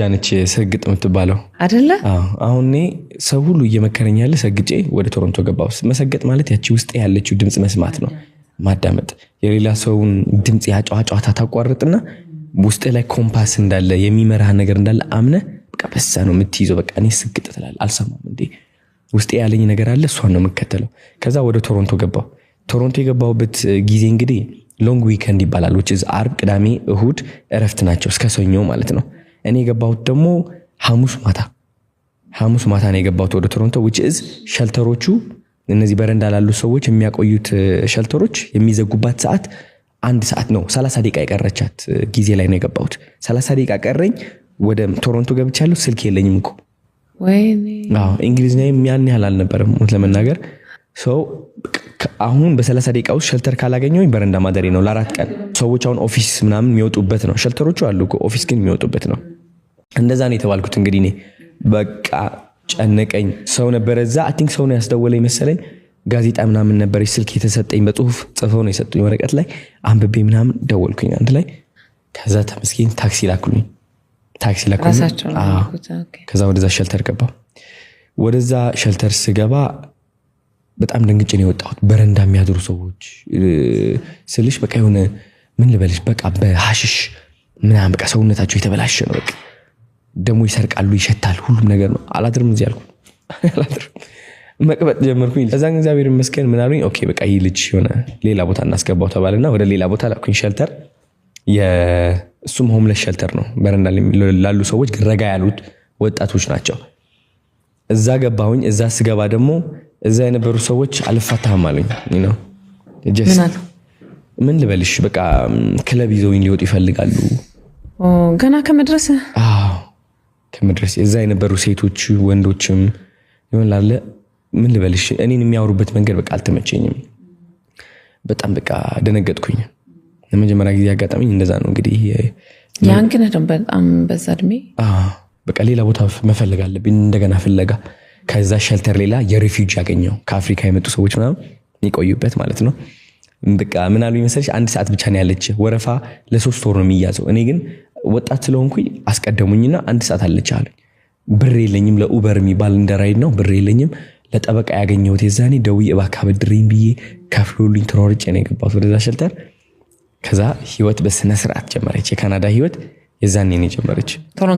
ልጃነች ሰግጥ የምትባለው አይደለ? አሁን እኔ ሰው ሁሉ እየመከረኝ ያለ ሰግጬ ወደ ቶሮንቶ ገባሁ። መሰገጥ ማለት ያቺ ውስጥ ያለችው ድምጽ መስማት ነው፣ ማዳመጥ። የሌላ ሰውን ድምጽ ያጫዋጫታ ታቋርጥና ውስጥ ላይ ኮምፓስ እንዳለ የሚመራህ ነገር እንዳለ አምነ በቃ በዛ ነው የምትይዘው። በቃ እኔ ስግጥ ትላለህ አልሰማም እንዴ ውስጥ ያለኝ ነገር አለ እሷን ነው የምከተለው። ከዛ ወደ ቶሮንቶ ገባሁ። ቶሮንቶ የገባሁበት ጊዜ እንግዲህ ሎንግ ዊከንድ ይባላል which is አርብ፣ ቅዳሜ፣ እሁድ እረፍት ናቸው እስከ ሰኞ ማለት ነው። እኔ የገባሁት ደግሞ ሐሙስ ማታ ነው የገባሁት ወደ ቶሮንቶ which is ሸልተሮቹ እነዚህ በረንዳ ላሉ ሰዎች የሚያቆዩት ሸልተሮች የሚዘጉባት ሰዓት 1 ሰዓት ነው። 30 ደቂቃ የቀረቻት ጊዜ ላይ ነው የገባሁት። 30 ደቂቃ ቀረኝ ወደ ቶሮንቶ ገብቻለሁ። ስልክ የለኝም እኮ ወይኔ። እንግሊዝኛም ያን ያህል አልነበረም ለመናገር። አሁን በ30 ደቂቃ ውስጥ ሸልተር ካላገኘሁኝ በረንዳ ማደሬ ነው ለ4 ቀን። ሰዎች አሁን ኦፊስ ምናምን የሚወጡበት ነው ሸልተሮቹ አሉ እኮ ኦፊስ ግን የሚወጡበት ነው። እንደዛ ነው የተባልኩት። እንግዲህ እኔ በቃ ጨነቀኝ። ሰው ነበረ እዛ አይ ቲንክ ሰው ነው ያስደወለኝ መሰለኝ። ጋዜጣ ምናምን ነበር ስልክ የተሰጠኝ በጽሁፍ ጽፈው ነው የሰጡኝ ወረቀት ላይ አንብቤ ምናምን ደወልኩኝ አንድ ላይ። ከዛ ተመስገን ታክሲ ላኩልኝ። ከዛ ወደዛ ሸልተር ገባ። ወደዛ ሸልተር ስገባ በጣም ደንግጬ ነው የወጣሁት። በረንዳ የሚያድሩ ሰዎች ስልሽ በቃ የሆነ ምን ልበልሽ በቃ በሐሽሽ ምናምን በቃ ሰውነታቸው የተበላሸ ነው። በቃ ደሞ ይሰርቃሉ፣ ይሸታል፣ ሁሉም ነገር ነው። አላድርም እዚህ አልኩ። አላድርም መቅበጥ ጀመርኩኝ። ለዛን እግዚአብሔር ይመስገን ምን አሉኝ፣ ኦኬ በቃ ይህ ልጅ የሆነ ሌላ ቦታ እናስገባው ተባለና ወደ ሌላ ቦታ ላኩኝ። ሸልተር የሱም ሆምለስ ሸልተር ነው። በረንዳ ላሉ ሰዎች ረጋ ያሉት ወጣቶች ናቸው። እዛ ገባሁኝ። እዛ ስገባ ደግሞ እዛ የነበሩ ሰዎች አልፋታህም አሉኝ ነው ምን ልበልሽ በቃ ክለብ ይዘውኝ ሊወጡ ይፈልጋሉ ገና ከመድረስ እዛ የነበሩ ሴቶች ወንዶችም ይሆናል። ምን ልበልሽ እኔን የሚያወሩበት መንገድ በቃ አልተመቸኝም። በጣም በቃ ደነገጥኩኝ። ለመጀመሪያ ጊዜ ያጋጠመኝ እንደዛ ነው። እንግዲህ ያን ግን በጣም በዛ እድሜ በቃ ሌላ ቦታ መፈለግ አለብኝ እንደገና ፍለጋ። ከዛ ሸልተር ሌላ የሪፊውጂ ያገኘው ከአፍሪካ የመጡ ሰዎች ምናምን የሚቆዩበት ማለት ነው። በቃ ምን አሉኝ መሰለሽ 1 ሰዓት ብቻ ነው ያለች ወረፋ ለ3 ወር ነው የሚያዘው። እኔ ግን ወጣት ስለሆንኩኝ አስቀደሙኝና 1 ሰዓት አለች አሉኝ። ብር የለኝም ለኡበር የሚባል እንደራይድ ነው ብር የለኝም። ለጠበቃ ያገኘሁት የዛኔ ደውዬ እባክህ አበድረኝ ብዬ ከፍሎልኝ ተሯርጬ ነው የገባሁት ወደዛ ሸልተር። ከዛ ህይወት በስነ ስርዓት ጀመረች። የካናዳ ህይወት የዛኔ ነው ጀመረች።